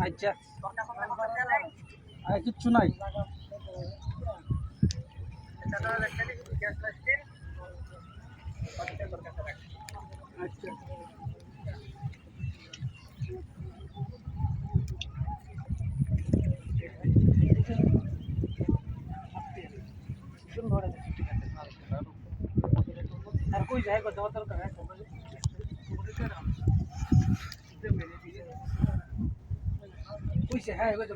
আচ্ছা আর কিচ্ছু নাই আচ্ছা আর कोई जाएगा दवा तर का कोई से है जो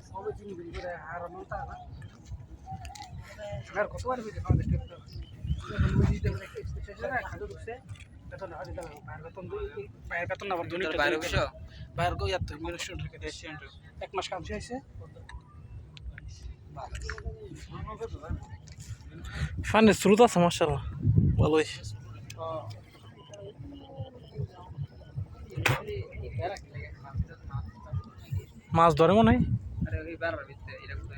सब दिन दिन করে আর মনটা না আর কতবার বিয়ে না দেখতে তো মুজি দেব দেখতে স্পেশাল না খাদু দুসে বেতন হাতে দাও বাইরে বেতন বাইরে বেতন না বন্ধু বাইরে বসে বাইরে গো ইয়াত মিনিস্ট্রি থেকে রেস্টুরেন্ট এক মাস কাম শেষে ফানে স্রোত আছে মাশাআল্লাহ ভালোই মাছ ধরে মনে হয় আরে ওই বারবার ভিতরে এরকম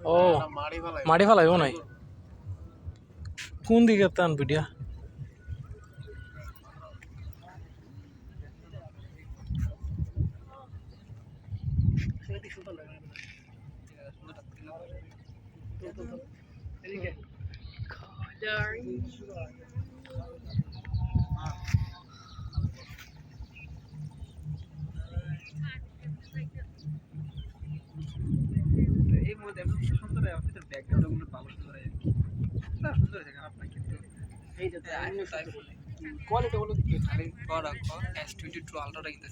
ও মাড়ি ফেলাই মনে হয় কোন দিকে টান ভিডিও সেটি সুন্দর লাগে তো এদিকে এই মধ্যে এমন সুন্দর আপনাদের ব্যাকগ্রাউন্ড গুলো ভালো সুন্দর হয় না সুন্দর দেখেন আপনার কিন্তু এই যে আইফোন কোয়ালিটি হলো আরে বড় S22 আলট্রাটা কিন্তু